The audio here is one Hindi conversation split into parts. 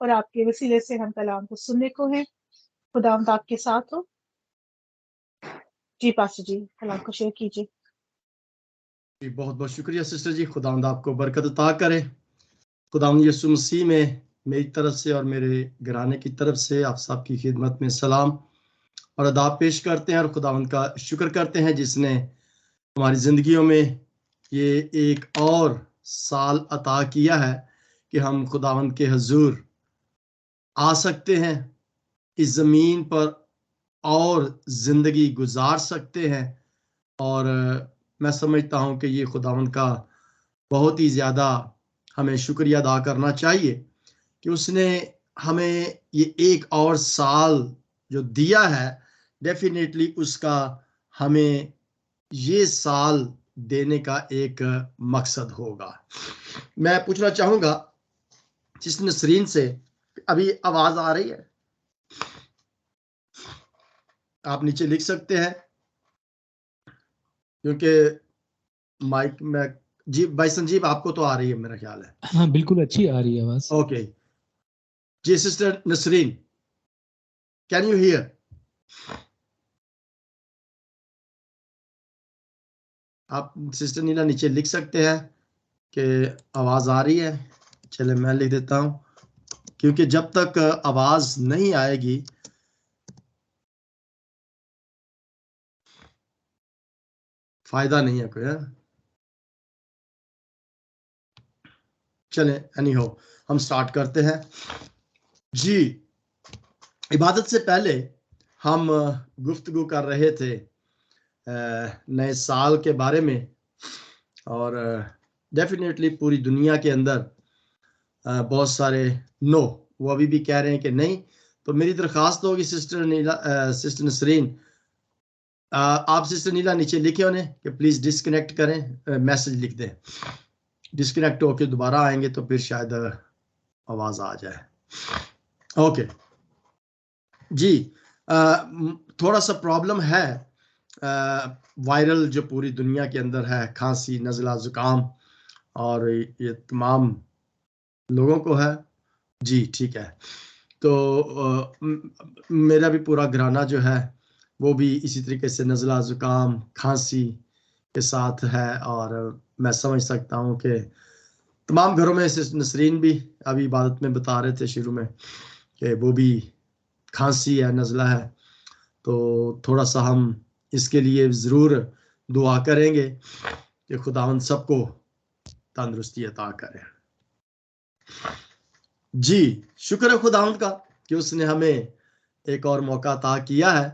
और आपके वसीले से हम कलाम को सुनने को हैं। खुदावंद आपके साथ हो। जी पास्टर जी, कलाम को शेयर कीजिए। बहुत बहुत शुक्रिया सिस्टर जी, खुदावंद आपको बरकत अता करे। खुदावंद यीशु मसीह में मेरी तरफ से और मेरे घराने की तरफ से आप सबकी खिदमत में सलाम और अदाब पेश करते हैं और खुदावंद का शुक्र करते हैं जिसने हमारी ज़िंदगियों में ये एक और साल अता किया है कि हम खुदावंद के हजूर आ सकते हैं, इस ज़मीन पर और ज़िंदगी गुजार सकते हैं। और मैं समझता हूँ कि ये खुदावंद का बहुत ही ज़्यादा हमें शुक्रिया अदा करना चाहिए कि उसने हमें ये एक और साल जो दिया है, डेफिनेटली उसका हमें ये साल देने का एक मकसद होगा। मैं पूछना चाहूँगा जिस नसरीन से, अभी आवाज़ आ रही है? आप नीचे लिख सकते हैं क्योंकि माइक में जी भाई संजीव आपको तो आ रही है मेरा ख्याल है। हाँ बिल्कुल अच्छी आ रही है आवाज। ओके जी sister Nasreen, can you hear? आप सिस्टर नीला नीचे लिख सकते हैं कि आवाज आ रही है। चले मैं लिख देता हूं क्योंकि जब तक आवाज नहीं आएगी फायदा नहीं है कोई। चले एनी हो हम स्टार्ट करते हैं जी। इबादत से पहले हम गुफ्तगू कर रहे थे नए साल के बारे में और डेफिनेटली पूरी दुनिया के अंदर बहुत सारे नो वो अभी भी कह रहे हैं कि नहीं। तो मेरी दरख्वास्त होगी सिस्टर नीला, सिस्टर नसरीन, आप सिस्टर नीला नीचे लिखे उन्हें कि प्लीज डिस्कनेक्ट करें, मैसेज लिख दें। डिस्कनेक्ट होके दोबारा आएंगे तो फिर शायद आवाज आ जाए। ओके जी, थोड़ा सा प्रॉब्लम है, वायरल जो पूरी दुनिया के अंदर है, खांसी नज़ला जुकाम और ये तमाम लोगों को है जी। ठीक है, तो मेरा भी पूरा घराना जो है वो भी इसी तरीके से नज़ला जुकाम खांसी के साथ है और मैं समझ सकता हूँ कि तमाम घरों में से नसरीन भी अभी इबादत में बता रहे थे शुरू में कि वो भी खांसी है, नज़ला है। तो थोड़ा सा हम इसके लिए ज़रूर दुआ करेंगे कि खुदावंद सबको तंदुरुस्ती अता करे। जी शुक्र है खुदावंद का कि उसने हमें एक और मौका अता किया है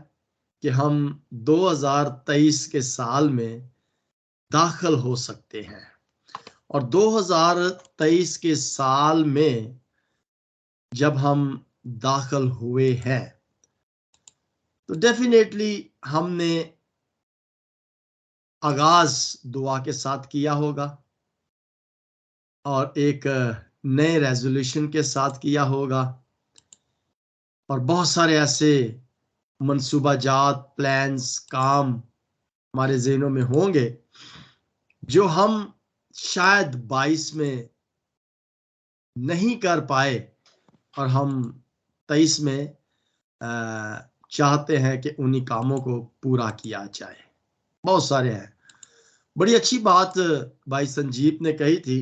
कि हम 2023 के साल में दाखिल हो सकते हैं। और 2023 के साल में जब हम दाखिल हुए हैं तो डेफिनेटली हमने आगाज दुआ के साथ किया होगा और एक नए रेजोल्यूशन के साथ किया होगा और बहुत सारे ऐसे मंसूबा जात प्लान्स काम हमारे ज़हनों में होंगे जो हम शायद 22 में नहीं कर पाए और हम 23 में चाहते हैं कि उन्हीं कामों को पूरा किया जाए। बहुत सारे हैं। बड़ी अच्छी बात भाई संजीव ने कही थी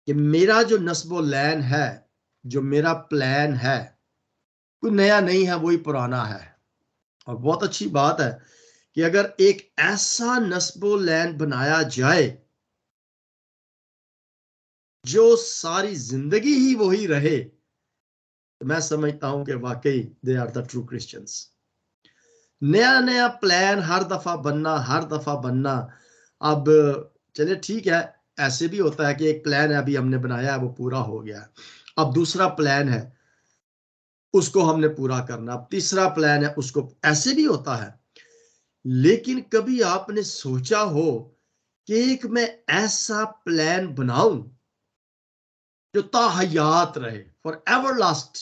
कि मेरा जो नस्बो लैन है, जो मेरा प्लान है, कोई नया नहीं है, वही पुराना है। और बहुत अच्छी बात है कि अगर एक ऐसा नस्बो लैन बनाया जाए जो सारी जिंदगी ही वही रहे, तो मैं समझता हूं कि वाकई they are the true Christians. नया नया प्लान हर दफा बनना। अब चलिए ठीक है, ऐसे भी होता है कि एक प्लान है अभी हमने बनाया है वो पूरा हो गया, अब दूसरा प्लान है उसको हमने पूरा करना, अब तीसरा प्लान है उसको, ऐसे भी होता है। लेकिन कभी आपने सोचा हो कि एक मैं ऐसा प्लान बनाऊं जो ताहयात रहे, फॉर एवर लास्ट,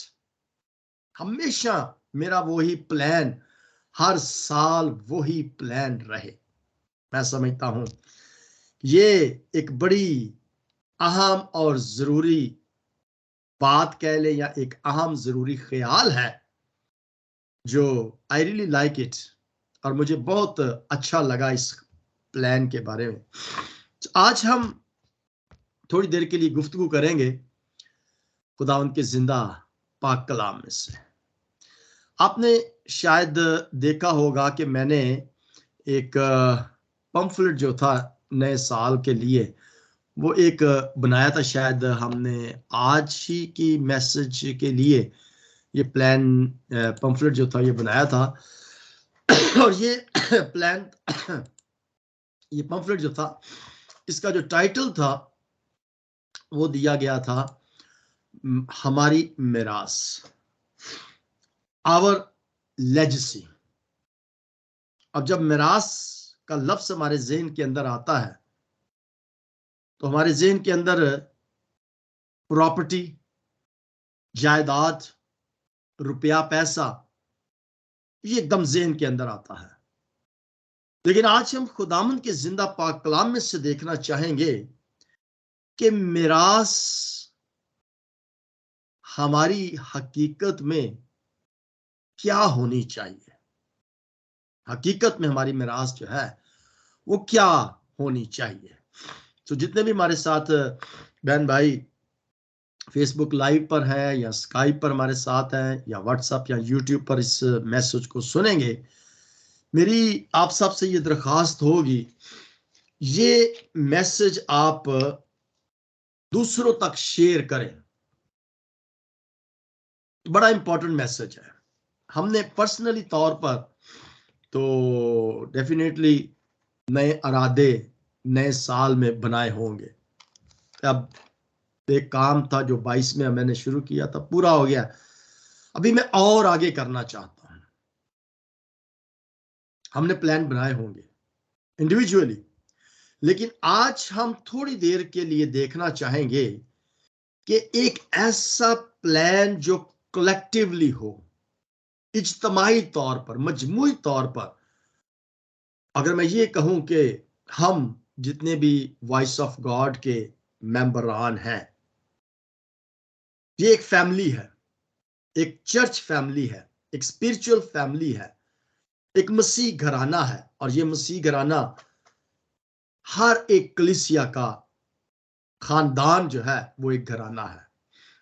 हमेशा मेरा वही प्लान, हर साल वही प्लान रहे। मैं समझता हूं ये एक बड़ी अहम और जरूरी बात कह ले या एक अहम जरूरी ख्याल है जो आई रियली लाइक इट, और मुझे बहुत अच्छा लगा इस प्लान के बारे में। आज हम थोड़ी देर के लिए गुफ्तगू करेंगे खुदावंद के जिंदा पाक कलाम में से। आपने शायद देखा होगा कि मैंने एक पंफलेट जो था नए साल के लिए वो एक बनाया था। शायद हमने आज ही की मैसेज के लिए ये प्लान पंफलेट जो था ये बनाया था। और ये प्लान ये पंफलेट जो था इसका जो टाइटल था वो दिया गया था हमारी मिरास, आवर लेजेसी। अब जब मिरास का लफ्ज हमारे ज़हन के अंदर आता है तो हमारे ज़हन के अंदर प्रॉपर्टी, जायदाद, रुपया, पैसा, ये एकदम ज़हन के अंदर आता है। लेकिन आज हम खुदामंद के जिंदा पाक कलाम में से देखना चाहेंगे कि मिरास हमारी हकीकत में क्या होनी चाहिए। हकीकत में हमारी मिरास जो है वो क्या होनी चाहिए। तो जितने भी हमारे साथ बहन भाई फेसबुक लाइव पर है या स्काइप पर हमारे साथ हैं या व्हाट्सएप या यूट्यूब पर इस मैसेज को सुनेंगे, मेरी आप सबसे ये दरख्वास्त होगी, ये मैसेज आप दूसरों तक शेयर करें। बड़ा इंपॉर्टेंट मैसेज है। हमने पर्सनली तौर पर तो डेफिनेटली नए इरादे नए साल में बनाए होंगे। अब एक काम था जो 22 में मैंने शुरू किया था, पूरा हो गया। अभी मैं और आगे करना चाहता हूं। हमने प्लान बनाए होंगे इंडिविजुअली, लेकिन आज हम थोड़ी देर के लिए देखना चाहेंगे कि एक ऐसा प्लान जो कलेक्टिवली हो, इज्तमाही तौर पर, मजमूई तौर पर। अगर मैं ये कहूं कि हम जितने भी वॉइस ऑफ गॉड के मेंबरान हैं, ये एक फैमिली है, एक चर्च फैमिली है, एक स्पिरिचुअल फैमिली है, एक मसीह घराना है। और ये मसीह घराना हर एक कलीसिया का खानदान जो है वो एक घराना है।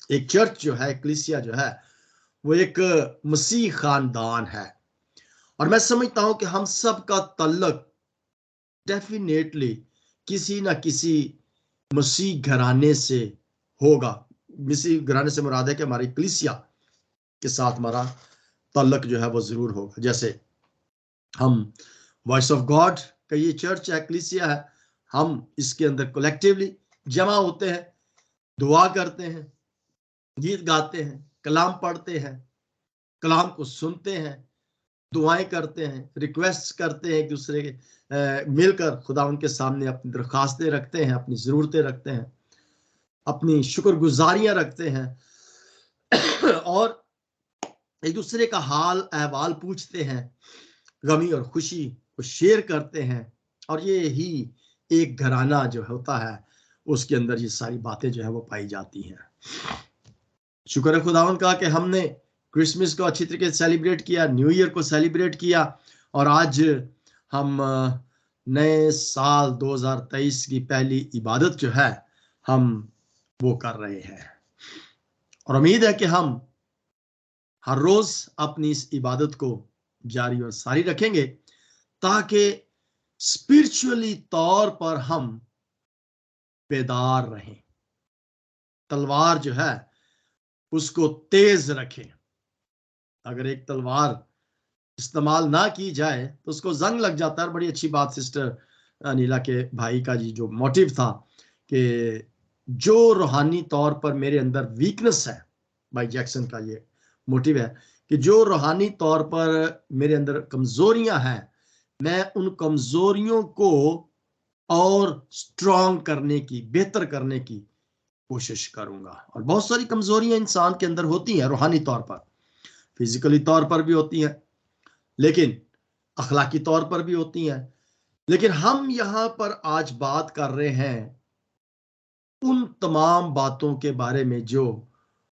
एक चर्च जो है, कलीसिया जो है, वो एक मसीह खानदान है। और मैं समझता हूं कि हम सब का तल्लक डेफिनेटली किसी ना किसी मसीह घराने से होगा। मसीह घराने से मुराद है कि हमारी कलीसिया के साथ हमारा तल्लक जो है वो जरूर होगा। जैसे हम वॉइस ऑफ गॉड का ये चर्च है, कलीसिया है, हम इसके अंदर कलेक्टिवली जमा होते हैं, दुआ करते हैं, गीत गाते हैं, कलाम पढ़ते हैं, कलाम को सुनते हैं, दुआएं करते हैं, रिक्वेस्ट करते हैं, एक दूसरे के मिलकर खुदा उनके सामने अपनी दरख्वास्तें रखते हैं, अपनी ज़रूरतें रखते हैं, अपनी शुक्रगुजारियां रखते हैं और एक दूसरे का हाल अहवाल पूछते हैं, गमी और खुशी को शेयर करते हैं। और ये ही एक घराना जो होता है उसके अंदर ये सारी बातें जो है वो पाई जाती हैं। शुक्र है खुदावन का कि हमने क्रिसमस को अच्छी तरीके से सेलिब्रेट किया, न्यू ईयर को सेलिब्रेट किया, और आज हम नए साल 2023 की पहली इबादत जो है हम वो कर रहे हैं। और उम्मीद है कि हम हर रोज अपनी इस इबादत को जारी और सारी रखेंगे ताकि स्पिरिचुअली तौर पर हम बेदार रहें, तलवार जो है उसको तेज रखें। अगर एक तलवार इस्तेमाल ना की जाए तो उसको जंग लग जाता है। बड़ी अच्छी बात सिस्टर अनिला के भाई का जी जो मोटिव था कि जो रूहानी तौर पर मेरे अंदर वीकनेस है, भाई जैक्सन का ये मोटिव है कि जो रूहानी तौर पर मेरे अंदर कमजोरियां हैं, मैं उन कमजोरियों को और स्ट्रांग करने की, बेहतर करने की कोशिश करूंगा। और बहुत सारी कमजोरियां इंसान के अंदर होती हैं, रूहानी तौर पर, फिजिकली तौर पर भी होती हैं, लेकिन अखलाकी तौर पर भी होती हैं। लेकिन हम यहां पर आज बात कर रहे हैं उन तमाम बातों के बारे में जो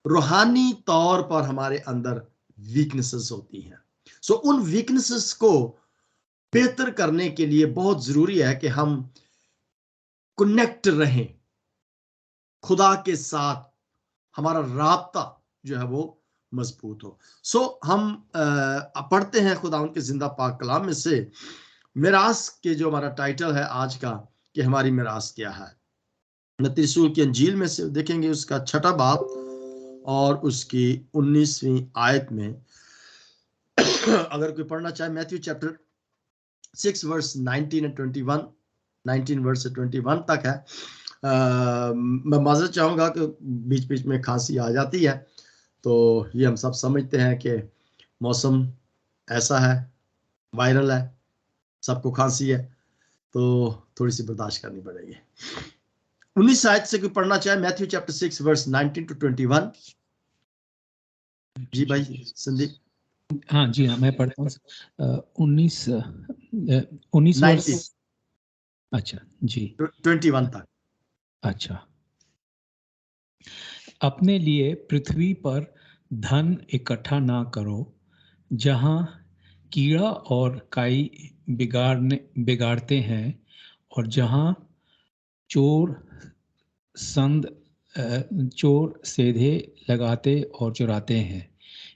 रूहानी तौर पर हमारे अंदर वीकनेसेस होती हैं। सो उन वीकनेसेस को बेहतर करने के लिए बहुत जरूरी है कि हम कनेक्ट रहें खुदा के साथ, हमारा राब्ता जो है वो मजबूत हो। सो हम पढ़ते हैं खुदा उनके जिंदा पाक कलाम में से मिरास के जो हमारा टाइटल है आज का कि हमारी मिरास क्या है। मत्ती रसूल की अंजील में से देखेंगे उसका 6 बाब और उसकी 19वीं आयत में अगर कोई पढ़ना चाहे, Matthew chapter 6 verse 19 and 21, 19 verse 21 तक है। मैं माजरत चाहूंगा कि बीच बीच में खांसी आ जाती है, तो ये हम सब समझते हैं कि मौसम ऐसा है, वायरल है, सबको खांसी है, तो थोड़ी सी बर्दाश्त करनी पड़ेगी। 19 आयत से कोई पढ़ना चाहे, मैथ्यू चैप्टर 6 वर्स 19 टू 21। जी भाई संदीप। हाँ जी हाँ, मैं पढ़ता हूँ। 19 वर्ष। अच्छा जी, 21 तक। अच्छा। अपने लिए पृथ्वी पर धन इकट्ठा ना करो, जहाँ कीड़ा और काई बिगाड़ते हैं, और जहाँ चोर सेधे लगाते और चुराते हैं।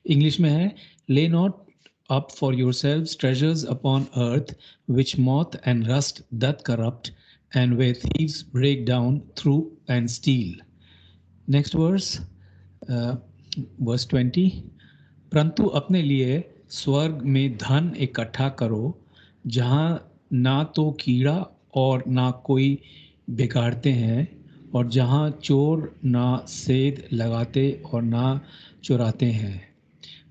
इंग्लिश में है, ले not up for yourselves treasures upon earth, which moth and rust doth corrupt, and where thieves break down through and steal. Next verse, verse 20. परंतु अपने लिए स्वर्ग में धन इकट्ठा करो, जहाँ ना तो कीड़ा और ना कोई बिगाड़ते हैं, और जहाँ चोर ना सेध लगाते और ना चुराते हैं।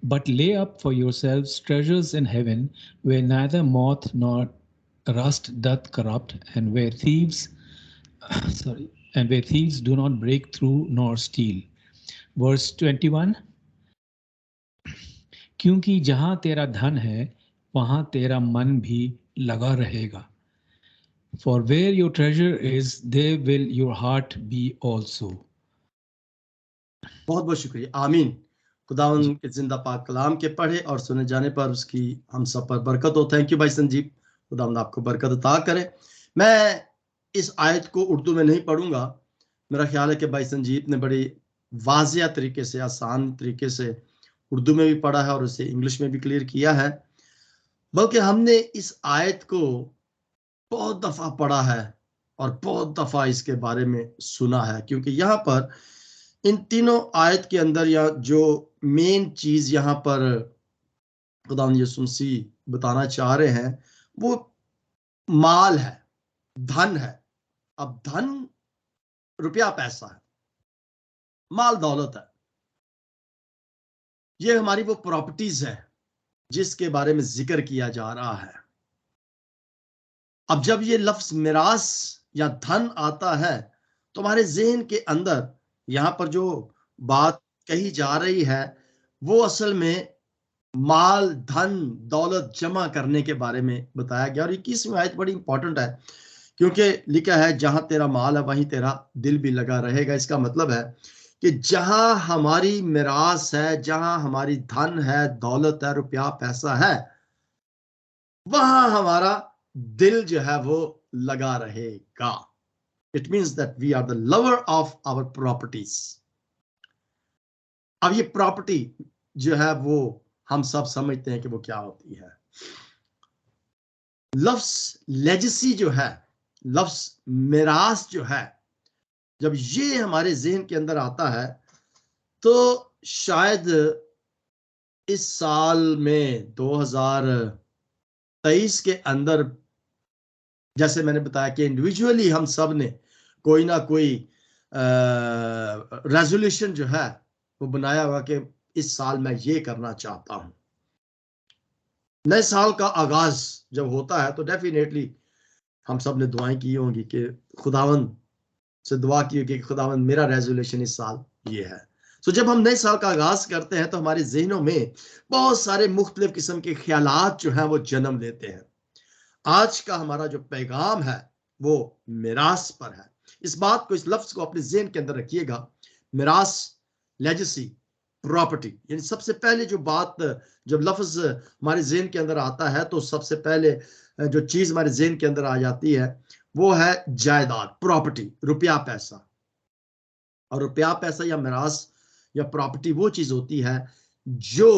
But lay up for yourselves treasures in heaven, where neither moth nor rust doth corrupt, and where thieves do not break through nor steal. Verse 21. क्योंकि जहाँ तेरा धन है, वहाँ तेरा मन भी लगा रहेगा। For where your treasure is, there will your heart be also. बहुत बहुत शुक्रिया, आमीन। खुदावन के जिंदा पाक कलाम के पढ़े और सुने जाने पर उसकी हम सब पर बरकत हो। थैंक यू भाई संजीव, खुदावन आपको बरकत अता करे। मैं इस आयत को उर्दू में नहीं पढ़ूंगा, मेरा ख्याल है कि भाई संजीव ने बड़ी वाजिया तरीके से, आसान तरीके से उर्दू में भी पढ़ा है और उसे इंग्लिश में भी क्लियर किया है। बल्कि हमने इस आयत को बहुत दफा पढ़ा है और बहुत दफा इसके बारे में सुना है, क्योंकि यहाँ पर इन तीनों आयत के अंदर या जो मेन चीज यहाँ पर खुदावंद यीशु मसीह बताना चाह रहे हैं वो माल है, धन है। अब धन रुपया पैसा है, माल दौलत है, ये हमारी वो प्रॉपर्टीज है जिसके बारे में जिक्र किया जा रहा है। अब जब ये लफ्ज मिरास या धन आता है तो हमारे जहन के अंदर यहाँ पर जो बात कही जा रही है वो असल में माल, धन, दौलत जमा करने के बारे में बताया गया। और 21वीं आयत बड़ी इंपॉर्टेंट है, क्योंकि लिखा है जहां तेरा माल है वहीं तेरा दिल भी लगा रहेगा। इसका मतलब है कि जहां हमारी मिरास है, जहां हमारी धन है, दौलत है, रुपया पैसा है, वहां हमारा दिल जो है वो लगा रहेगा। It means that we are the lover of our properties. अब ये प्रॉपर्टी जो है वो हम सब समझते हैं कि वो क्या होती है। लफ्ज लेजेसी जो है, लफ्ज मिरास जो है, जब ये हमारे जहन के अंदर आता है तो शायद इस साल में 2023 के अंदर, जैसे मैंने बताया कि इंडिविजुअली हम सब ने कोई ना कोई रेजोल्यूशन जो है वो बनाया हुआ कि इस साल मैं ये करना चाहता हूं। नए साल का आगाज जब होता है तो डेफिनेटली हम सब ने दुआएं की होंगी कि खुदावंद से दुआ की होगी कि खुदावंद मेरा रेजोल्यूशन इस साल ये है। सो जब हम नए साल का आगाज करते हैं तो हमारे जहनों में बहुत सारे मुख्तलिफ किस्म के ख्यालात जो हैं वो जन्म लेते हैं। आज का हमारा जो पैगाम है वो मिरास पर है। इस बात को, इस लफ्ज को अपने जहन के अंदर रखिएगा। मिरास लेजेसी, प्रॉपर्टी। यानी सबसे पहले जो बात, जब लफ्ज हमारे ज़हन के अंदर आता है तो सबसे पहले जो चीज हमारे ज़हन के अंदर आ जाती है वो है जायदाद, प्रॉपर्टी, रुपया पैसा। और रुपया पैसा या मिरास या प्रॉपर्टी वो चीज होती है जो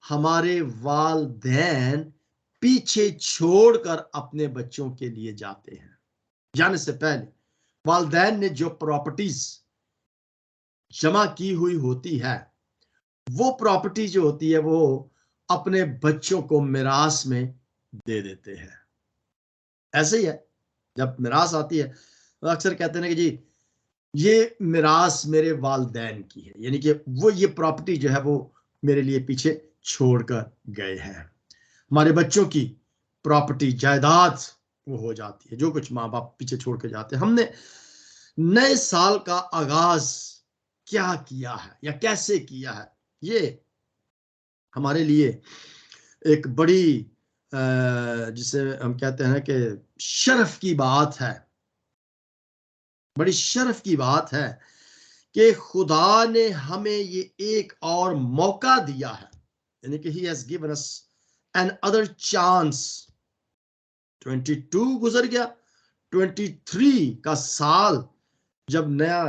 हमारे वालिदैन पीछे छोड़कर अपने बच्चों के लिए जाते हैं। जाने से पहले वालिदैन ने जो प्रॉपर्टीज जमा की हुई होती है, वो प्रॉपर्टी जो होती है वो अपने बच्चों को मिरास में दे देते हैं। ऐसे ही है, जब मिरास आती है तो अक्सर कहते हैं कि जी ये मिरास मेरे वालिदैन की है, यानी कि वो ये प्रॉपर्टी जो है वो मेरे लिए पीछे छोड़कर गए हैं। हमारे बच्चों की प्रॉपर्टी, जायदाद वो हो जाती है जो कुछ माँ बाप पीछे छोड़ के जाते हैं। हमने नए साल का आगाज क्या किया है या कैसे किया है, ये हमारे लिए एक बड़ी जिसे हम कहते हैं कि शर्फ की बात है, बड़ी शर्फ की बात है कि खुदा ने हमें ये एक और मौका दिया है, यानी कि he has given us another chance। 22 गुजर गया, 23 का साल, जब नया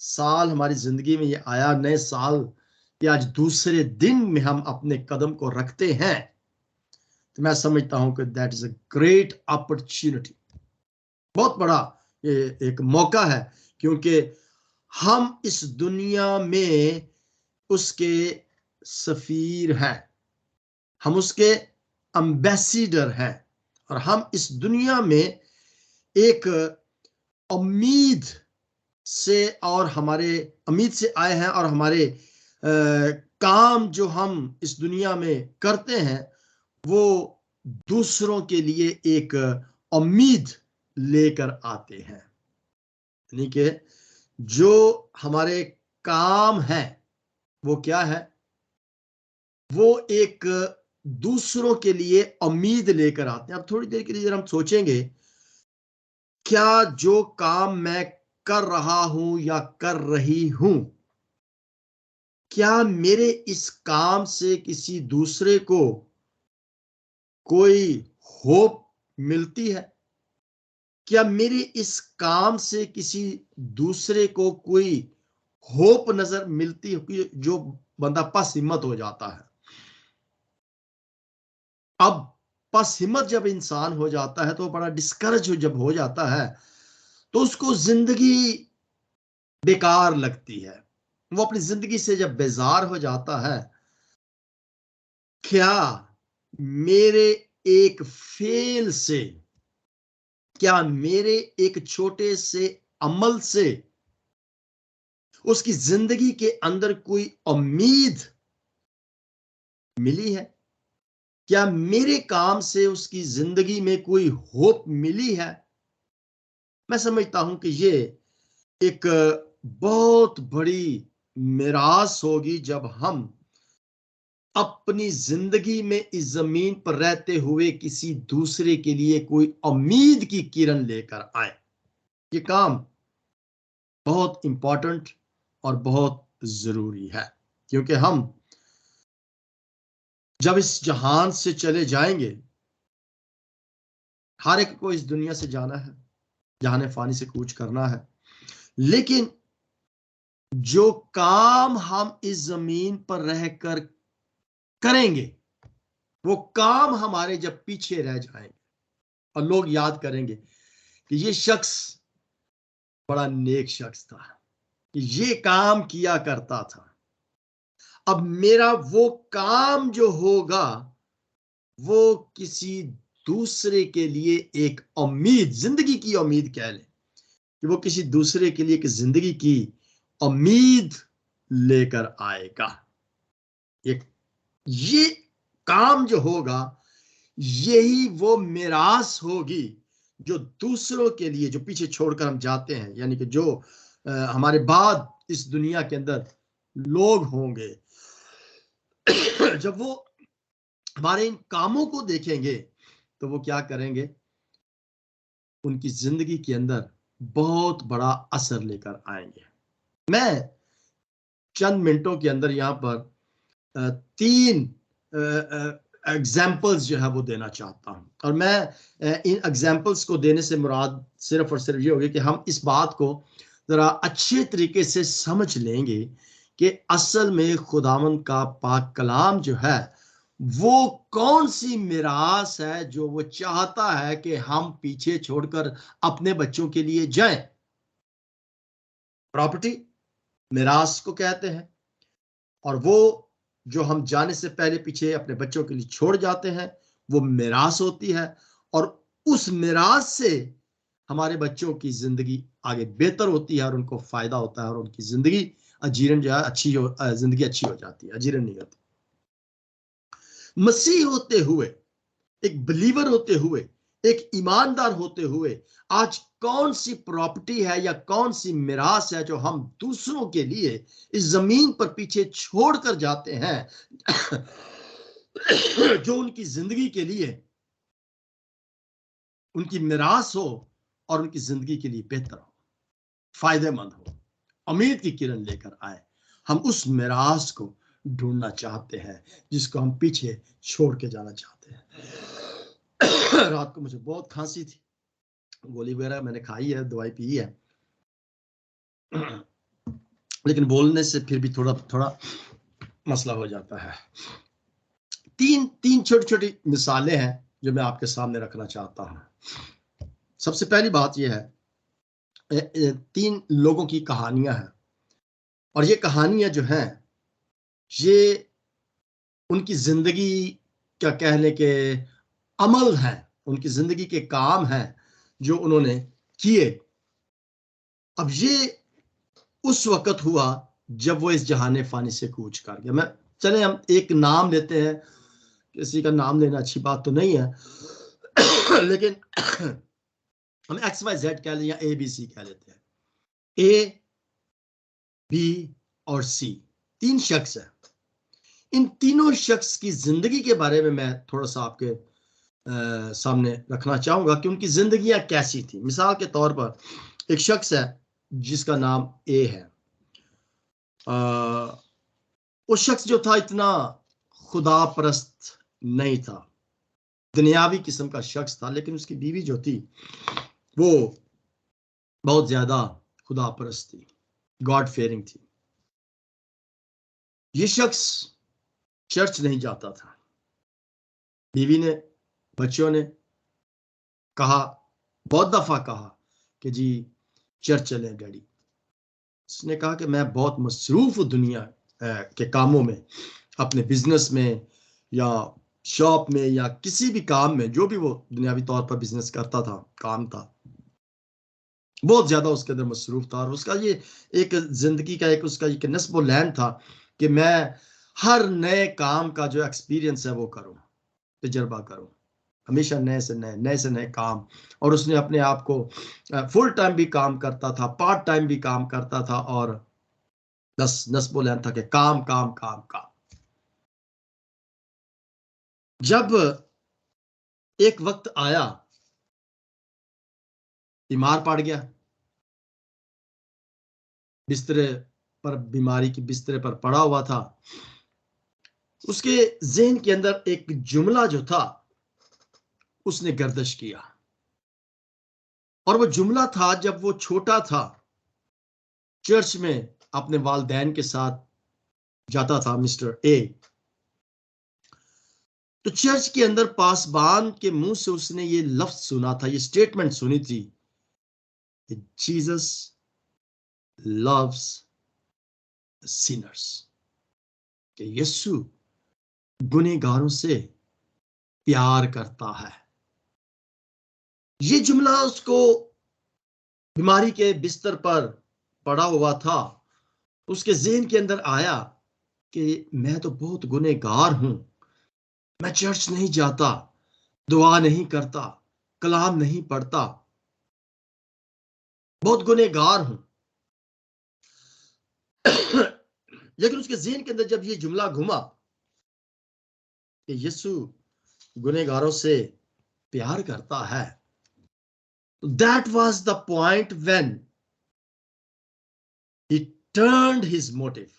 साल हमारी जिंदगी में ये आया, नए साल के आज दूसरे दिन में हम अपने कदम को रखते हैं, तो मैं समझता हूं कि that is a great opportunity, बहुत बड़ा ये एक मौका है, क्योंकि हम इस दुनिया में उसके सफीर हैं, हम उसके एम्बेसडर हैं, और हम इस दुनिया में एक उम्मीद से और हमारे उम्मीद से आए हैं, और हमारे काम जो हम इस दुनिया में करते हैं वो दूसरों के लिए एक उम्मीद लेकर आते हैं। यानी कि जो हमारे काम है वो क्या है, वो एक दूसरों के लिए उम्मीद लेकर आते हैं। अब थोड़ी देर के लिए हम सोचेंगे, क्या जो काम मैं कर रहा हूं या कर रही हूं, क्या मेरे इस काम से किसी दूसरे को कोई होप मिलती है? क्या मेरे इस काम से किसी दूसरे को कोई होप नजर मिलती है? जो बंदा पस हिम्मत हो जाता है, अब पस हिम्मत जब इंसान हो जाता है तो बड़ा डिस्करेज जब हो जाता है तो उसको जिंदगी बेकार लगती है, वो अपनी जिंदगी से जब बेजार हो जाता है, क्या मेरे एक फेल से, क्या मेरे एक छोटे से अमल से उसकी जिंदगी के अंदर कोई उम्मीद मिली है? क्या मेरे काम से उसकी जिंदगी में कोई होप मिली है? मैं समझता हूं कि ये एक बहुत बड़ी मिरास होगी जब हम अपनी जिंदगी में इस जमीन पर रहते हुए किसी दूसरे के लिए कोई उम्मीद की किरण लेकर आए। ये काम बहुत इंपॉर्टेंट और बहुत जरूरी है, क्योंकि हम जब इस जहान से चले जाएंगे, हर एक को इस दुनिया से जाना है, जहान फानी से कूच करना है, लेकिन जो काम हम इस जमीन पर रहकर करेंगे वो काम हमारे जब पीछे रह जाएंगे और लोग याद करेंगे कि ये शख्स बड़ा नेक शख्स था, ये काम किया करता था। अब मेरा वो काम जो होगा वो किसी दूसरे के लिए एक उम्मीद, जिंदगी की उम्मीद कह लें, कि वो किसी दूसरे के लिए एक जिंदगी की उम्मीद लेकर आएगा। ये काम जो होगा यही वो मिरास होगी जो दूसरों के लिए, जो पीछे छोड़कर हम जाते हैं, यानी कि जो हमारे बाद इस दुनिया के अंदर लोग होंगे, जब वो हमारे इन कामों को देखेंगे तो वो क्या करेंगे, उनकी जिंदगी के अंदर बहुत बड़ा असर लेकर आएंगे। मैं चंद मिनटों के अंदर यहाँ पर 3 एग्जाम्पल्स जो है वो देना चाहता हूँ। और मैं इन एग्जाम्पल्स को देने से मुराद सिर्फ और सिर्फ ये होगी कि हम इस बात को जरा अच्छे तरीके से समझ लेंगे कि असल में खुदावंद का पाक कलाम जो है वो कौन सी मिरास है जो वो चाहता है कि हम पीछे छोड़कर अपने बच्चों के लिए जाएं। प्रॉपर्टी मिरास को कहते हैं, और वो जो हम जाने से पहले पीछे अपने बच्चों के लिए छोड़ जाते हैं वो मिरास होती है, और उस मिरास से हमारे बच्चों की जिंदगी आगे बेहतर होती है और उनको फायदा होता है और उनकी जिंदगी अजीरन जो है जिंदगी अच्छी हो जाती है, अजीरन नहीं होती। मसीह होते हुए, एक बिलीवर होते हुए, एक ईमानदार होते हुए आज कौन सी प्रॉपर्टी है या कौन सी मिरास है जो हम दूसरों के लिए इस जमीन पर पीछे छोड़कर जाते हैं जो उनकी जिंदगी के लिए उनकी मिरास हो और उनकी जिंदगी के लिए बेहतर हो, फायदेमंद हो, उम्मीद की किरण लेकर आए। हम उस मिरास को ढूंढना चाहते हैं जिसको हम पीछे छोड़ के जाना चाहते हैं। रात को मुझे बहुत खांसी थी, गोली वगैरह मैंने खाई है, दवाई पी है, लेकिन बोलने से फिर भी थोड़ा थोड़ा मसला हो जाता है। तीन छोटी छोटी मिसालें हैं जो मैं आपके सामने रखना चाहता हूं। सबसे पहली बात यह है, 3 लोगों की कहानियां हैं, और ये कहानियां जो हैं ये उनकी जिंदगी क्या कहने के अमल हैं, उनकी जिंदगी के काम हैं जो उन्होंने किए। अब ये उस वक्त हुआ जब वो इस जहाने फानी से कूच कर गया। चले हम एक नाम लेते हैं, किसी का नाम लेना अच्छी बात तो नहीं है लेकिन हम XYZ कह लें या ABC कह लेते हैं। A, B और C 3 शख्स हैं। इन तीनों शख्स की जिंदगी के बारे में मैं थोड़ा सा आपके सामने रखना चाहूंगा कि उनकी जिंदगियां कैसी थी। मिसाल के तौर पर एक शख्स है जिसका नाम A है। वो शख्स जो था इतना खुदा परस्त नहीं था, दुनियावी किस्म का शख्स था, लेकिन उसकी बीवी जो थी वो बहुत ज्यादा खुदा परस्त थी, गॉड फेयरिंग थी। ये शख्स चर्च नहीं जाता था। बीवी ने, बच्चों ने कहा, बहुत दफा कहा कि जी चर्च चलें डैडी। उसने कहा कि मैं बहुत मसरूफ हूं दुनिया के कामों में, अपने बिजनेस में या शॉप में या किसी भी काम में, जो भी वो दुनियावी तौर पर बिजनेस करता था, काम था, बहुत ज्यादा उसके अंदर मसरूफ था। और उसका ये एक जिंदगी का एक उसका एक नस्ब लैंड था कि मैं हर नए काम का जो एक्सपीरियंस है वो करूं, तजर्बा करूं, हमेशा नए से नए काम। और उसने अपने आप को फुल टाइम भी काम करता था, पार्ट टाइम भी काम करता था, और नस्ब लैंड था कि काम काम काम काम। जब एक वक्त आया, बीमार पड़ गया, बिस्तरे पर, बीमारी के बिस्तरे पर पड़ा हुआ था, उसके ज़हन के अंदर एक जुमला जो था उसने गर्दिश किया। और वो जुमला था, जब वो छोटा था चर्च में अपने वालिदैन के साथ जाता था, मिस्टर ए, तो चर्च के अंदर पासबान के मुंह से उसने ये लफ्ज सुना था, ये स्टेटमेंट सुनी थी, जीसस लव्स सिनर्स, कि यीशु गुनहगारों से प्यार करता है। ये जुमला उसको बीमारी के बिस्तर पर पड़ा हुआ था, उसके ज़हन के अंदर आया कि मैं तो बहुत गुनहगार हूं, मैं चर्च नहीं जाता, दुआ नहीं करता, कलाम नहीं पढ़ता, बहुत गुनहगार हूं। लेकिन उसके ज़हन के अंदर जब ये जुमला घुमा कि यीशु गुनहगारों से प्यार करता है, that was the point when he turned his motive,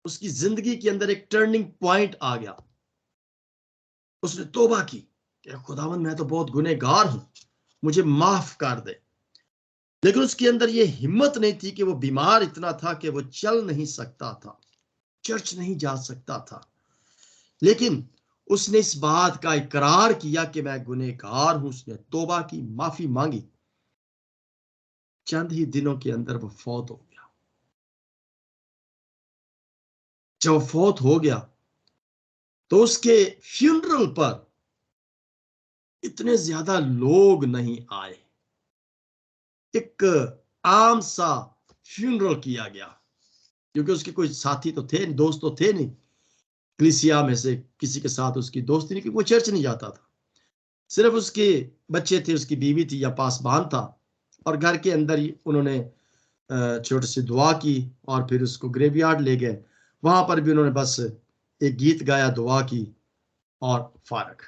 उसकी जिंदगी के अंदर एक टर्निंग पॉइंट आ गया। उसने तौबा की कि खुदावंद मैं तो बहुत गुनहगार हूं, मुझे माफ कर दे। लेकिन उसके अंदर ये हिम्मत नहीं थी कि वो बीमार इतना था कि वो चल नहीं सकता था, चर्च नहीं जा सकता था। लेकिन उसने इस बात का इकरार किया कि मैं गुनहगार हूं। उसने तौबा की, माफी मांगी। चंद ही दिनों के अंदर वो फौत हो गया। जब फौत हो गया तो उसके फ्यूनरल पर इतने ज्यादा लोग नहीं आए। एक आम सा फ्यूनरल किया गया, क्योंकि उसके कोई साथी तो थे, दोस्त तो थे नहीं। कलीसिया में से किसी के साथ उसकी दोस्ती नहीं, क्योंकि वो चर्च नहीं जाता था। सिर्फ उसके बच्चे थे, उसकी बीवी थी या पासबान था, और घर के अंदर ही उन्होंने छोटी सी दुआ की और फिर उसको ग्रेवयार्ड ले गए। वहां पर भी उन्होंने बस एक गीत गाया, दुआ की और फारग।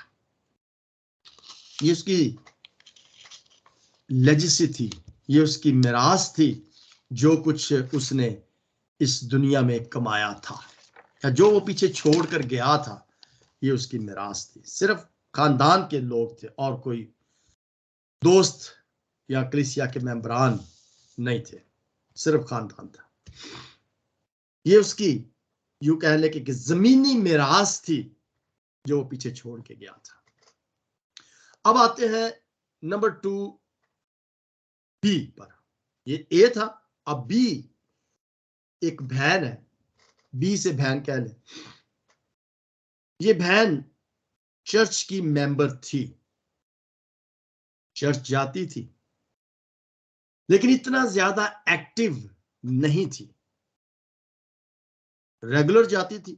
ये उसकी लेजेसी थी, ये उसकी मिरास थी, जो कुछ उसने इस दुनिया में कमाया था या जो वो पीछे छोड़ कर गया था, ये उसकी मिरास थी। सिर्फ खानदान के लोग थे और कोई दोस्त या कलीसिया के मेंबरान नहीं थे, सिर्फ खानदान था। ये उसकी यूं कह ले कि जमीनी मिरास थी जो वो पीछे छोड़ के गया था। अब आते हैं नंबर 2 बी पर। ये ए था, अब बी एक बहन है। बी से बहन कह ले। ये बहन चर्च की मेंबर थी, चर्च जाती थी, लेकिन इतना ज्यादा एक्टिव नहीं थी। रेगुलर जाती थी,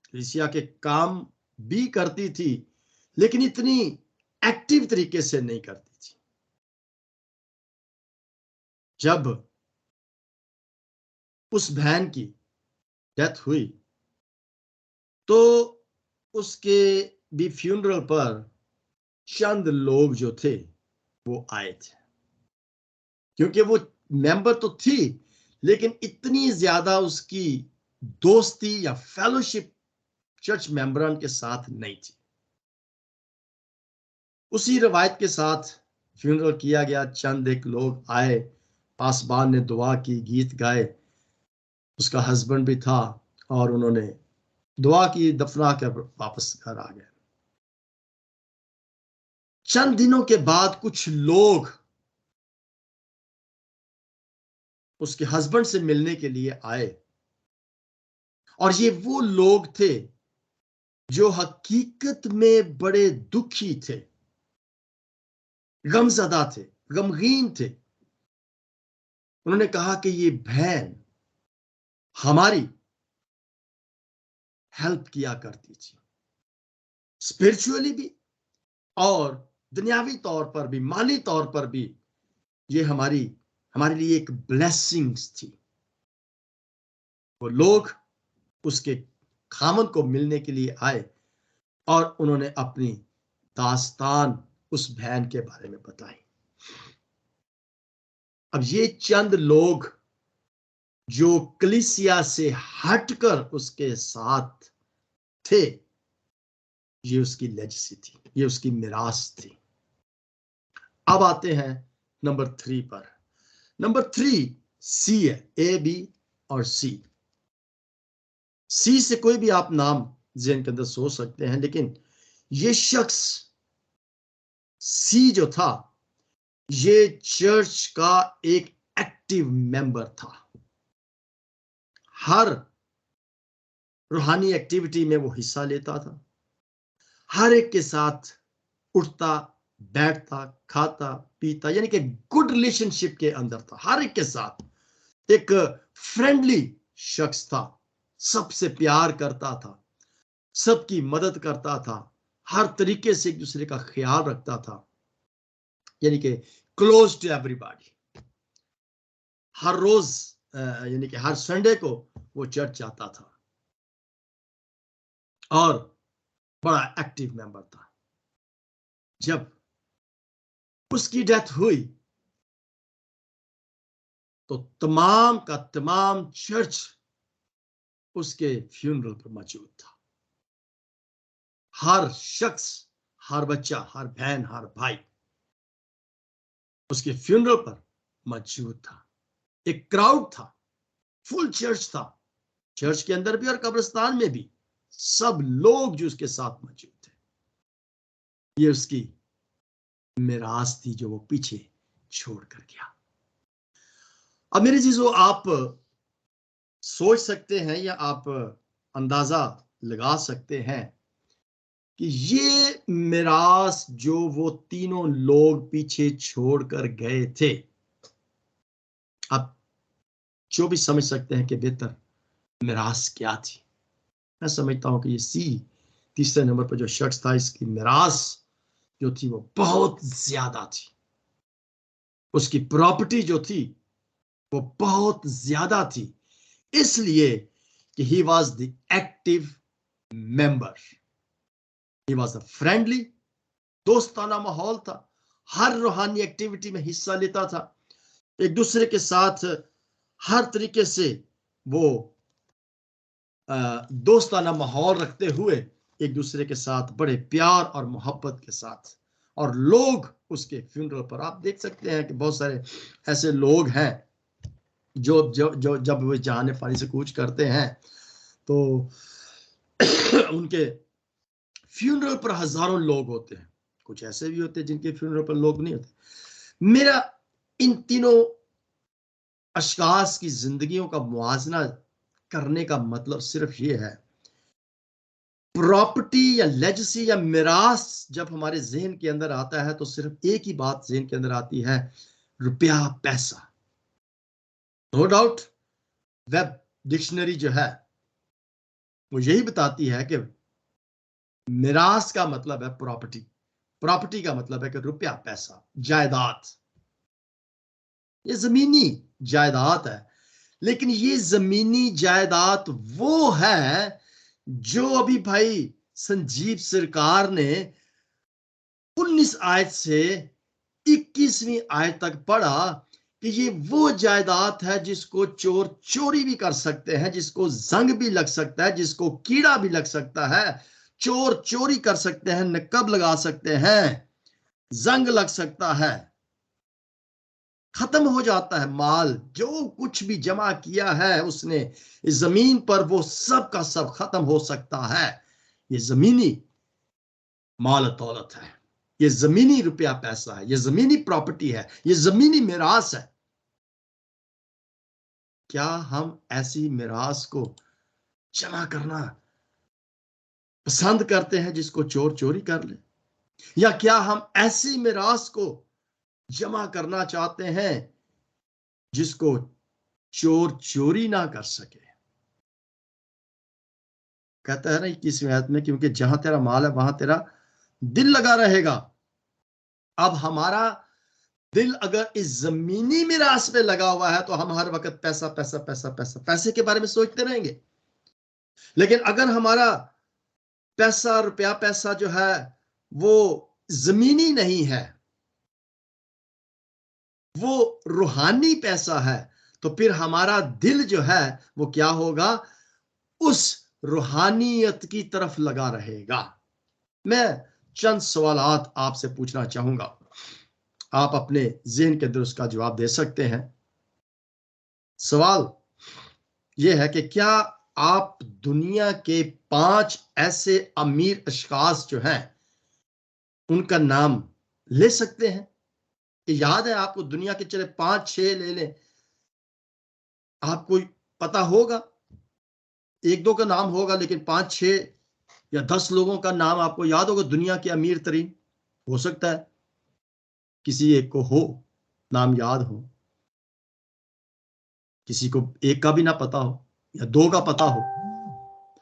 कलीसिया के काम भी करती थी, लेकिन इतनी एक्टिव तरीके से नहीं करती थी। जब उस बहन की डेथ हुई तो उसके भी फ्यूनरल पर चंद लोग जो थे वो आए थे, क्योंकि वो मेंबर तो थी, लेकिन इतनी ज्यादा उसकी दोस्ती या फेलोशिप चर्च मेंबरान के साथ नहीं थी। उसी रवायत के साथ फ्यूनरल किया गया, चंद एक लोग आए, पासबान ने दुआ की, गीत गाए, उसका हस्बैंड भी था, और उन्होंने दुआ की, दफना कर वापस घर आ गए। चंद दिनों के बाद कुछ लोग उसके हस्बैंड से मिलने के लिए आए, और ये वो लोग थे जो हकीकत में बड़े दुखी थे, गमजदा थे, गमगीन थे। उन्होंने कहा कि ये बहन हमारी हेल्प किया करती थी, स्पिरिचुअली भी और दुनियावी तौर पर भी, माली तौर पर भी। ये हमारे लिए एक ब्लेसिंग्स थी। वो लोग उसके खामन को मिलने के लिए आए और उन्होंने अपनी दास्तान उस बहन के बारे में बताई। अब ये चंद लोग जो कलीसिया से हटकर उसके साथ थे, ये उसकी लेजेसी थी, ये उसकी मिरास थी। अब आते हैं नंबर 3 पर। नंबर 3 सी है, ए बी और सी। सी से कोई भी आप नाम जेन के अंदर सोच सकते हैं, लेकिन ये शख्स सी जो था, ये चर्च का एक एक्टिव मेंबर था। हर रूहानी एक्टिविटी में वो हिस्सा लेता था, हर एक के साथ उठता बैठता, खाता पीता, यानी कि गुड रिलेशनशिप के अंदर था। हर एक के साथ एक फ्रेंडली शख्स था, सबसे प्यार करता था, सबकी मदद करता था, हर तरीके से एक दूसरे का ख्याल रखता था, यानी कि क्लोज टू एवरीबॉडी। हर रोज यानी कि हर संडे को वो चर्च जाता था और बड़ा एक्टिव मेंबर था। जब उसकी डेथ हुई तो तमाम का तमाम चर्च उसके फ्यूनरल पर मौजूद था। हर शख्स, हर बच्चा, हर बहन, हर भाई उसके फ्यूनरल पर मौजूद था। एक क्राउड था, फुल चर्च था, चर्च के अंदर भी और कब्रिस्तान में भी सब लोग जो उसके साथ मौजूद थे। ये उसकी मिरास थी जो वो पीछे छोड़ कर गया। अब मेरे चीजों, आप सोच सकते हैं या आप अंदाजा लगा सकते हैं कि ये मिरास जो वो तीनों लोग पीछे छोड़कर गए थे, आप जो भी समझ सकते हैं कि बेहतर मिरास क्या थी। मैं समझता हूं कि ये तीसरे नंबर पर जो शख्स था, इसकी मिरास जो थी वो बहुत ज्यादा थी। उसकी प्रॉपर्टी जो थी वो बहुत ज्यादा थी, इसलिए कि he was the active member, he was a friendly, दोस्ताना माहौल था, हर रूहानी एक्टिविटी में हिस्सा लेता था, एक दूसरे के साथ हर तरीके से वो दोस्ताना माहौल रखते हुए एक दूसरे के साथ बड़े प्यार और मोहब्बत के साथ। और लोग उसके फ्यूनरल पर, आप देख सकते हैं कि बहुत सारे ऐसे लोग हैं जो जो जो जब वे जहान फानी से कूच करते हैं तो उनके फ्यूनरल पर हजारों लोग होते हैं। कुछ ऐसे भी होते हैं जिनके फ्यूनरल पर लोग नहीं होते। मेरा इन तीनों अशखास की जिंदगियों का मुआवजा करने का मतलब सिर्फ ये है, प्रॉपर्टी या लेजेसी या मिरास जब हमारे जहन के अंदर आता है तो सिर्फ एक ही बात जहन के अंदर आती है, रुपया, पैसा। नो डाउट वेब डिक्शनरी जो है वो यही बताती है कि मिरास का मतलब है प्रॉपर्टी, प्रॉपर्टी का मतलब है कि रुपया, पैसा, जायदाद। ये जमीनी जायदाद है, लेकिन ये जमीनी जायदाद वो है जो अभी भाई संजीव सरकार ने 19 आयत से 21वीं आयत तक पढ़ा कि ये वो जायदाद है जिसको चोर चोरी भी कर सकते हैं, जिसको जंग भी लग सकता है, जिसको कीड़ा भी लग सकता है। चोर चोरी कर सकते हैं, नकब लगा सकते हैं, जंग लग सकता है, खत्म हो जाता है माल, जो कुछ भी जमा किया है उसने इस जमीन पर, वो सब का सब खत्म हो सकता है। ये जमीनी माल दौलत है, ये जमीनी रुपया पैसा है, ये जमीनी प्रॉपर्टी है, ये जमीनी मिरास है। क्या हम ऐसी मिरास को जमा करना पसंद करते हैं जिसको चोर चोरी कर ले, या क्या हम ऐसी मिरास को जमा करना चाहते हैं जिसको चोर चोरी ना कर सके? कहता है ना 21वीं आयत में, क्योंकि जहां तेरा माल है वहां तेरा दिल लगा रहेगा। अब हमारा दिल अगर इस जमीनी मिरास पे लगा हुआ है तो हम हर वक्त पैसा पैसा पैसा पैसा पैसे के बारे में सोचते रहेंगे। लेकिन अगर हमारा पैसा, रुपया, पैसा जो है वो जमीनी नहीं है, वो रूहानी पैसा है, तो फिर हमारा दिल जो है वो क्या होगा? उस रूहानियत की तरफ लगा रहेगा। मैं चंद सवालात आपसे पूछना चाहूंगा, आप अपने ज़हन के अंदर उसका जवाब दे सकते हैं। सवाल यह है कि क्या आप दुनिया के 5 ऐसे अमीर अशखास जो हैं उनका नाम ले सकते हैं? याद है आपको? दुनिया के चले 5-6 ले लें, आपको पता होगा, 1-2 का नाम होगा, लेकिन 5-6 या 10 लोगों का नाम आपको याद होगा दुनिया के अमीर तरीन। हो सकता है किसी एक को हो नाम याद हो, किसी को एक का भी ना पता हो या 2 का पता हो।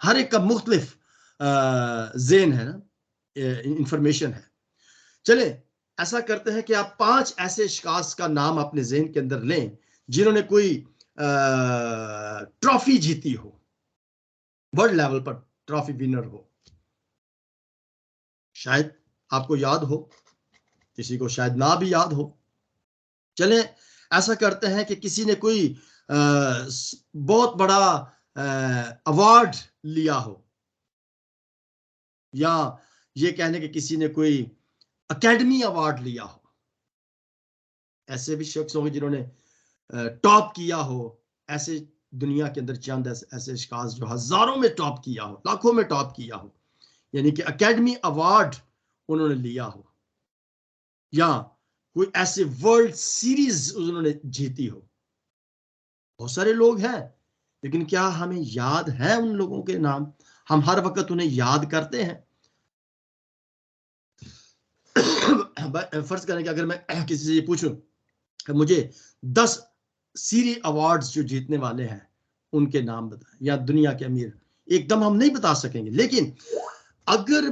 हर एक का मुख्तलिफ ज़हन है ना, इंफॉर्मेशन है। चले ऐसा करते हैं कि आप 5 ऐसे अशखास का नाम अपने ज़हन के अंदर लें जिन्होंने कोई ट्रॉफी जीती हो, वर्ल्ड लेवल पर ट्रॉफी विनर हो। शायद आपको याद हो, किसी को शायद ना भी याद हो। चले ऐसा करते हैं कि किसी ने कोई बहुत बड़ा अवार्ड लिया हो, या ये कहने कि किसी ने कोई एकेडमी अवार्ड लिया हो। ऐसे भी शख्स होंगे जिन्होंने टॉप किया हो। ऐसे दुनिया के अंदर चंद ऐसे अशखास जो हजारों में टॉप किया हो, लाखों में टॉप किया हो, यानी कि एकेडमी अवार्ड उन्होंने लिया हो, या कोई ऐसे वर्ल्ड सीरीज उन्होंने जीती हो। बहुत सारे लोग हैं, लेकिन क्या हमें याद है उन लोगों के नाम? हम हर वक्त उन्हें याद करते हैं? फर्ज करें कि अगर मैं किसी से ये पूछूं मुझे 10 सीरी अवार्ड्स जो जीतने वाले हैं उनके नाम बताएं, या दुनिया के अमीर, एकदम हम नहीं बता सकेंगे। लेकिन अगर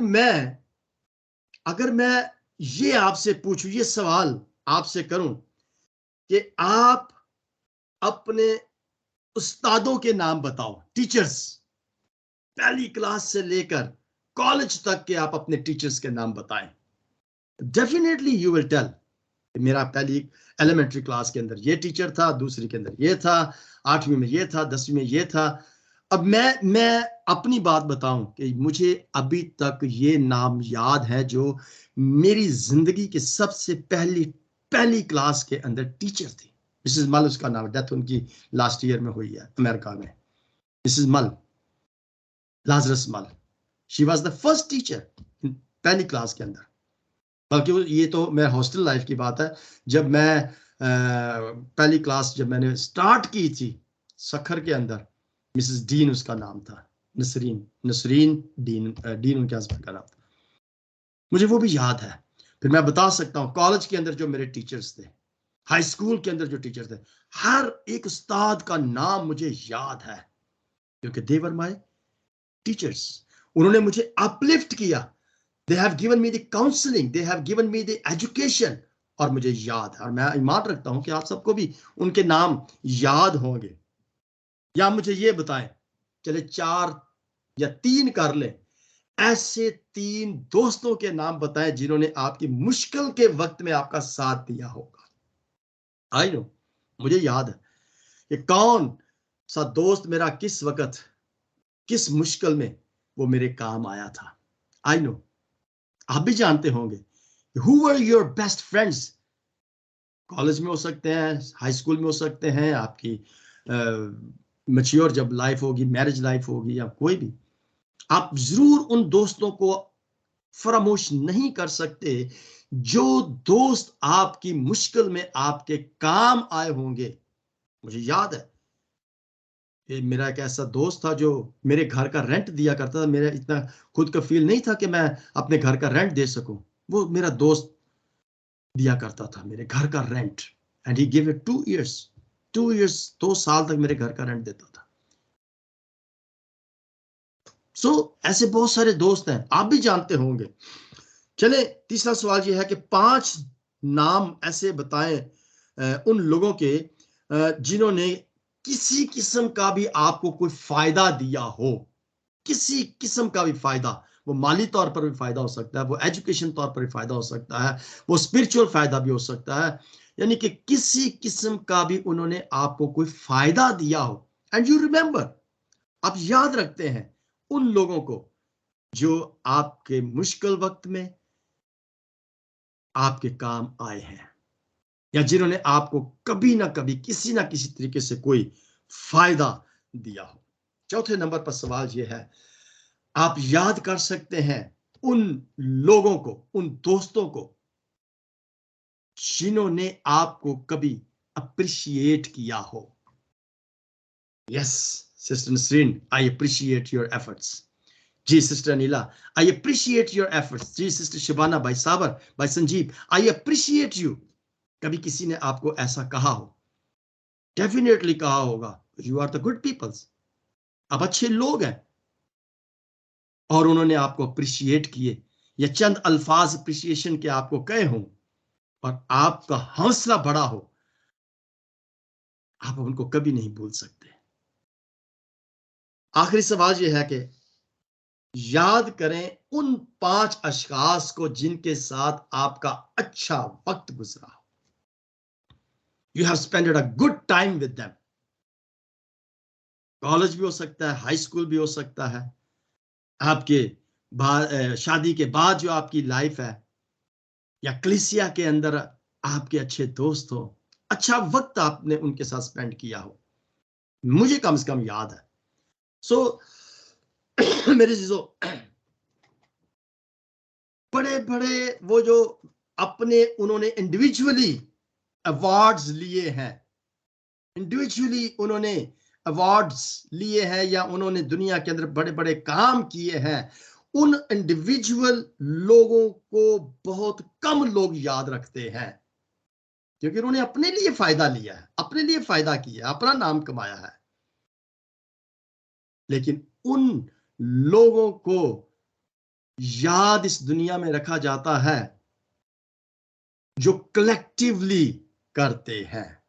मैं ये आपसे पूछूं, ये सवाल आपसे करूं कि आप अपने उस्तादों के नाम बताओ, टीचर्स, पहली क्लास से लेकर कॉलेज तक के आप अपने टीचर्स के नाम बताएं, डेफिनेटली यू विल टेल मेरा पहली एलिमेंट्री क्लास के अंदर ये टीचर था, दूसरी के अंदर ये था, 8वीं में ये था, 10वीं में ये था। अब मैं अपनी बात बताऊं कि मुझे अभी तक ये नाम याद है जो मेरी जिंदगी के सबसे पहली क्लास के अंदर टीचर थी। मिसेस मल उसका नाम, डेथ उनकी लास्ट ईयर में हुई है अमेरिका में। मिसेस मल, लाजरस मल, she was the first teacher पहली क्लास के अंदर। बल्कि ये तो मैं हॉस्टल लाइफ की बात है, जब मैं पहली क्लास जब मैंने स्टार्ट की थी सखर के अंदर, मिसेस डीन उसका नाम था, नसरीन डीन उनके हस्बैंड का नाम था। मुझे वो भी याद है। फिर मैं बता सकता हूँ कॉलेज के अंदर जो मेरे टीचर्स थे, हाई स्कूल के अंदर जो टीचर्स थे, हर एक उस्ताद का नाम मुझे याद है, क्योंकि दे वर माय टीचर्स। उन्होंने मुझे अपलिफ्ट किया, they have given me the counseling, they have given me the education, और मुझे याद है। और मैं ईमान रखता हूं कि आप सबको भी उनके नाम याद होंगे। या मुझे ये बताएं, चले 4 या 3 कर लें, ऐसे 3 दोस्तों के नाम बताएं जिन्होंने आपकी मुश्किल के वक्त में आपका साथ दिया होगा। आई नो, मुझे याद है कि कौन सा दोस्त मेरा किस वक्त किस मुश्किल में वो मेरे काम आया था। आई नो, आप भी जानते होंगे who were your best friends। College में हो सकते हैं, हाई स्कूल में हो सकते हैं, आपकी मैच्योर जब लाइफ होगी, मैरिज लाइफ होगी, या कोई भी, आप जरूर उन दोस्तों को फरामोश नहीं कर सकते जो दोस्त आपकी मुश्किल में आपके काम आए होंगे। मुझे याद है कि मेरा एक ऐसा दोस्त था जो मेरे घर का रेंट दिया करता था। मेरा इतना खुद का फील नहीं था कि मैं अपने घर का रेंट दे सकूं, वो मेरा दोस्त दिया करता था मेरे घर का rent, and he give it 2 years 2 साल तक मेरे घर का रेंट देता था। ऐसे बहुत सारे दोस्त हैं, आप भी जानते होंगे। चले, तीसरा सवाल यह है कि 5 नाम ऐसे बताएं उन लोगों के जिन्होंने किसी किस्म का भी आपको कोई फायदा दिया हो, किसी किस्म का भी फायदा। वो माली तौर पर भी फायदा हो सकता है, वो एजुकेशन तौर पर भी फायदा हो सकता है, वो स्पिरिचुअल फायदा भी हो सकता है, यानी कि किसी किस्म का भी उन्होंने आपको कोई फायदा दिया हो। एंड यू रिमेंबर, आप याद रखते हैं उन लोगों को जो आपके मुश्किल वक्त में आपके काम आए हैं, या जिन्होंने आपको कभी ना कभी किसी ना किसी तरीके से कोई फायदा दिया हो। चौथे नंबर पर सवाल यह है, आप याद कर सकते हैं उन लोगों को, उन दोस्तों को जिन्होंने आपको कभी अप्रिशिएट किया हो। Yes sister Nasreen, I appreciate your efforts. जी sister Anila, I appreciate your efforts. जी सिस्टर शिबाना, भाई साबर, भाई संजीव, आई अप्रिशिएट यू। कभी किसी ने आपको ऐसा कहा हो, डेफिनेटली कहा होगा, you are the good peoples, आप अच्छे लोग हैं, और उन्होंने आपको अप्रिशिएट किए, या चंद अल्फाज अप्रिशिएशन के आपको कहे हों, और आपका हौसला बड़ा हो, आप उनको कभी नहीं भूल सकते। आखिरी सवाल यह है कि याद करें उन 5 अशखास को जिनके साथ आपका अच्छा वक्त गुजरा हो। You have spended a good time with them. College भी हो सकता है, हाई स्कूल भी हो सकता है, आपके बाद शादी के बाद जो आपकी लाइफ है, या कलीसिया के अंदर आपके अच्छे दोस्त हो, अच्छा वक्त आपने उनके साथ स्पेंड किया हो, मुझे कम से कम याद है। सो मेरे चीजों, बड़े बड़े वो जो अपने उन्होंने इंडिविजुअली अवार्ड्स लिए हैं, इंडिविजुअली उन्होंने अवार्ड्स लिए हैं, या उन्होंने दुनिया के अंदर बड़े बड़े काम किए हैं, उन इंडिविजुअल लोगों को बहुत कम लोग याद रखते हैं, क्योंकि उन्होंने अपने लिए फायदा लिया है, अपने लिए फायदा किया, अपना नाम कमाया है। लेकिन उन लोगों को याद इस दुनिया में रखा जाता है जो कलेक्टिवली करते हैं,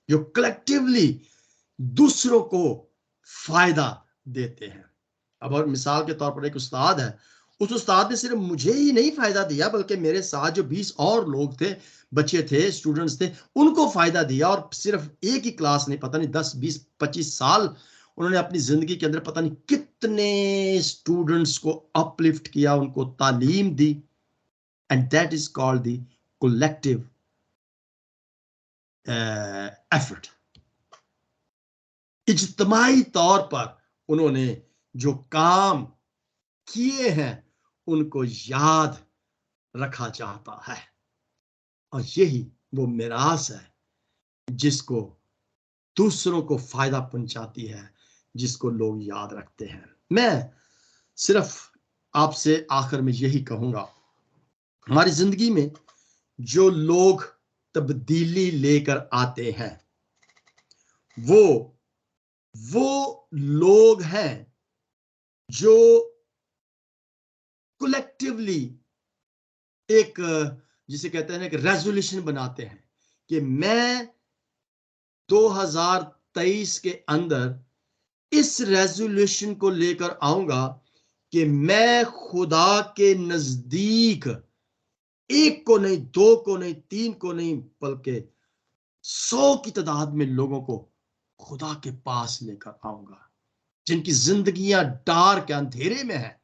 जो कलेक्टिवली दूसरों को फायदा देते हैं। अब और मिसाल के तौर पर एक उस्ताद है, उस उस्ताद ने सिर्फ मुझे ही नहीं फायदा दिया, बल्कि मेरे साथ जो 20 और लोग थे, बच्चे थे, स्टूडेंट्स थे, उनको फायदा दिया। और सिर्फ एक ही क्लास नहीं, पता नहीं 10, 20, 25 साल उन्होंने अपनी जिंदगी के अंदर पता नहीं कितने स्टूडेंट्स को अपलिफ्ट किया, उनको तालीम दी। And that is called the collective effort. इज्तिमाई तौर पर उन्होंने जो काम किए हैं उनको याद रखा जाता है, और यही वो मिरास है जिसको दूसरों को फायदा पहुंचाती है, जिसको लोग याद रखते हैं। मैं सिर्फ आपसे आखिर में यही कहूंगा, हमारी जिंदगी में जो लोग तब्दीली लेकर आते हैं, वो लोग हैं जो कलेक्टिवली एक, जिसे कहते हैं, एक रेजोल्यूशन बनाते हैं कि मैं 2023 के अंदर इस रेजोल्यूशन को लेकर आऊंगा कि मैं खुदा के नजदीक एक को नहीं, दो को नहीं, तीन को नहीं, बल्कि 100 की तादाद में लोगों को खुदा के पास लेकर आऊंगा, जिनकी जिंदगियां डार्क अंधेरे में है,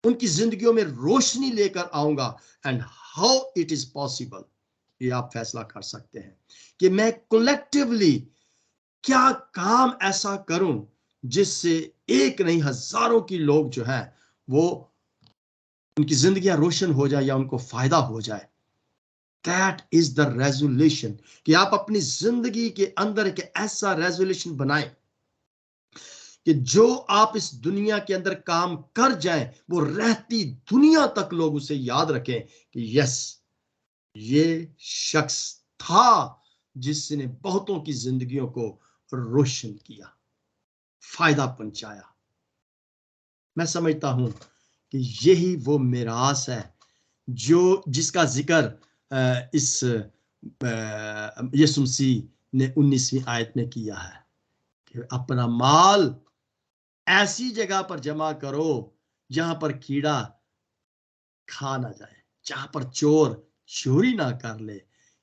उनकी जिंदगियों में रोशनी लेकर आऊंगा। And how it is possible, ये आप फैसला कर सकते हैं कि मैं कलेक्टिवली क्या काम ऐसा करूं जिससे एक नहीं, हजारों की लोग जो है वो उनकी जिंदगियां रोशन हो जाए या उनको फायदा हो जाए। दैट इज द रेजोल्यूशन, कि आप अपनी जिंदगी के अंदर एक ऐसा रेजोल्यूशन बनाएं कि जो आप इस दुनिया के अंदर काम कर जाएं, वो रहती दुनिया तक लोग उसे याद रखें कि यस, ये शख्स था जिसने बहुतों की जिंदगियों को रोशन किया, फायदा पहुंचाया। मैं समझता हूं कि यही वो मिरास है जो जिसका जिक्र इस यीशु मसीह ने 19वीं आयत में किया है कि अपना माल ऐसी जगह पर जमा करो जहां पर कीड़ा खा ना जाए, जहां पर चोर चोरी ना कर ले।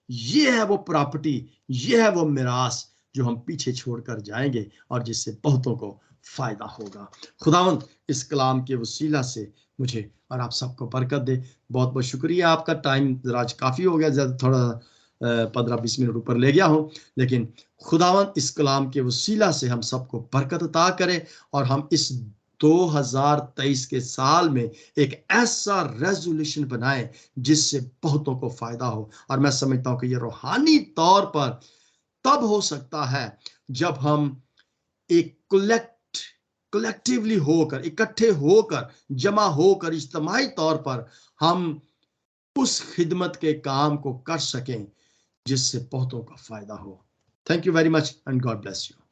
ये है वो प्रॉपर्टी, ये है वो मिरास जो हम पीछे छोड़कर जाएंगे और जिससे बहुतों को फायदा होगा। खुदावंद इस कलाम के वसीला से मुझे और आप सबको बरकत दे। बहुत बहुत शुक्रिया आपका। टाइम जरा आज काफी हो गया, ज्यादा थोड़ा 15-20 मिनट ऊपर ले गया हूं, लेकिन खुदावंद इस कलाम के वसीला से हम सबको बरकत अता करे और हम इस 2023 के साल में एक ऐसा रेजोल्यूशन बनाए जिससे बहुतों को फायदा हो। और मैं समझता हूं कि यह रूहानी तौर पर तब हो सकता है जब हम एक कलेक्टिवली होकर, इकट्ठे होकर, जमा होकर, इज्तिमाई तौर पर हम उस खिदमत के काम को कर सकें जिससे बहुतों का फायदा हो। Thank you very much and God bless you.